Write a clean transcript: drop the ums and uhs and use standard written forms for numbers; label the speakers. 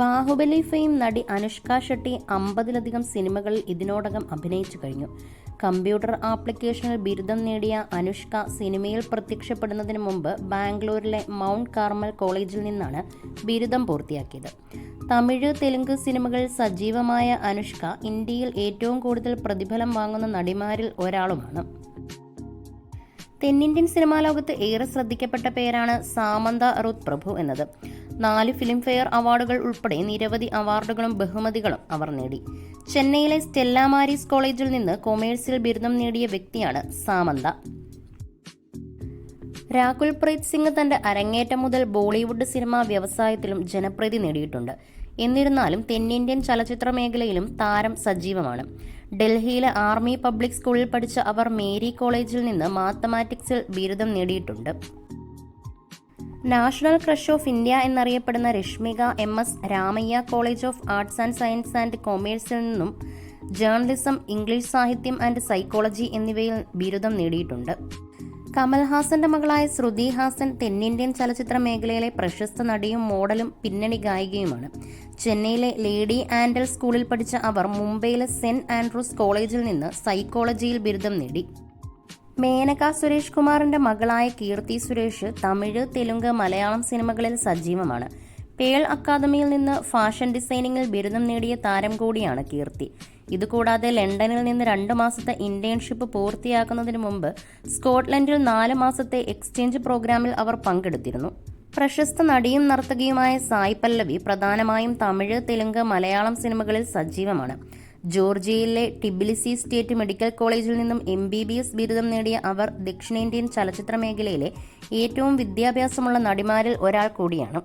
Speaker 1: Baahubali fame നടി അനുഷ്ക ഷെട്ടി 50-ലധികം സിനിമകളിൽ ഇതിനോടകം അഭിനയിച്ചു കഴിഞ്ഞു. കമ്പ്യൂട്ടർ ആപ്ലിക്കേഷനിൽ ബിരുദം നേടിയ അനുഷ്ക സിനിമയിൽ പ്രത്യക്ഷപ്പെടുന്നതിന് മുമ്പ് ബാംഗ്ലൂരിലെ മൗണ്ട് കാർമൽ കോളേജിൽ നിന്നാണ് ബിരുദം പൂർത്തിയാക്കിയത്. തമിഴ്, തെലുങ്ക് സിനിമകളിൽ സജീവമായ അനുഷ്ക ഇന്ത്യയിൽ ഏറ്റവും കൂടുതൽ പ്രതിഫലം വാങ്ങുന്ന നടിമാരിൽ ഒരാളുമാണ്. തെന്നിന്ത്യൻ സിനിമാ ലോകത്ത് ഏറെ ശ്രദ്ധിക്കപ്പെട്ട പേരാണ് സാമന്ത റുത്ത് പ്രഭു എന്നത്. 4 ഫിലിംഫെയർ അവാർഡുകൾ ഉൾപ്പെടെ നിരവധി അവാർഡുകളും ബഹുമതികളും അവർ നേടി. ചെന്നൈയിലെ സ്റ്റെല്ല മാരീസ് കോളേജിൽ നിന്ന് കൊമേഴ്സിൽ ബിരുദം നേടിയ വ്യക്തിയാണ് സാമന്ത. രാകുൽ പ്രീത് സിംഗ് തന്റെ അരങ്ങേറ്റം മുതൽ ബോളിവുഡ് സിനിമാ വ്യവസായത്തിലും ജനപ്രീതി നേടിയിട്ടുണ്ട്. എന്നിരുന്നാലും തെന്നിന്ത്യൻ ചലച്ചിത്ര മേഖലയിലും താരം സജീവമാണ്. ഡൽഹിയിലെ ആർമി പബ്ലിക് സ്കൂളിൽ പഠിച്ച അവർ മേരി കോളേജിൽ നിന്ന് മാത്തമാറ്റിക്സിൽ ബിരുദം നേടിയിട്ടുണ്ട്. നാഷണൽ ക്രഷ് ഓഫ് ഇന്ത്യ എന്നറിയപ്പെടുന്ന Rashmika MS Ramaiah college of arts and science and കൊമേഴ്സിൽ നിന്നും ജേർണലിസം, ഇംഗ്ലീഷ് സാഹിത്യം ആൻഡ് സൈക്കോളജി എന്നിവയിൽ ബിരുദം നേടിയിട്ടുണ്ട്. കമൽഹാസന്റെ മകളായ ശ്രുതി ഹാസൻ തെന്നിന്ത്യൻ ചലച്ചിത്ര മേഖലയിലെ പ്രശസ്ത നടിയും മോഡലും പിന്നണി ഗായികയുമാണ്. ചെന്നൈയിലെ ലേഡി ആൻഡൽ സ്കൂളിൽ പഠിച്ച അവർ മുംബൈയിലെ സെന്റ് ആൻഡ്രൂസ് കോളേജിൽ നിന്ന് സൈക്കോളജിയിൽ ബിരുദം നേടി. മേനക സുരേഷ് കുമാറിന്റെ മകളായ കീർത്തി സുരേഷ് തമിഴ്, തെലുങ്ക്, മലയാളം സിനിമകളിൽ സജീവമാണ്. പേൾ അക്കാദമിയിൽ നിന്ന് ഫാഷൻ ഡിസൈനിങ്ങിൽ ബിരുദം നേടിയ താരം കൂടിയാണ് കീർത്തി. ഇതുകൂടാതെ ലണ്ടനിൽ നിന്ന് 2 മാസത്തെ ഇന്റേൺഷിപ്പ് പൂർത്തിയാക്കുന്നതിന് മുമ്പ് സ്കോട്ട്ലൻഡിൽ 4 മാസത്തെ എക്സ്ചേഞ്ച് പ്രോഗ്രാമിൽ അവർ പങ്കെടുത്തിരുന്നു. പ്രശസ്ത നടിയും നർത്തകിയുമായ സായ് പല്ലവി പ്രധാനമായും തമിഴ്, തെലുങ്ക്, മലയാളം സിനിമകളിൽ സജീവമാണ്. ജോർജിയയിലെ ടിബിലിസി സ്റ്റേറ്റ് മെഡിക്കൽ കോളേജിൽ നിന്നും MBBS ബിരുദം നേടിയ അവർ ദക്ഷിണേന്ത്യൻ ചലച്ചിത്ര മേഖലയിലെ ഏറ്റവും വിദ്യാഭ്യാസമുള്ള നടിമാരിൽ ഒരാൾ കൂടിയാണ്.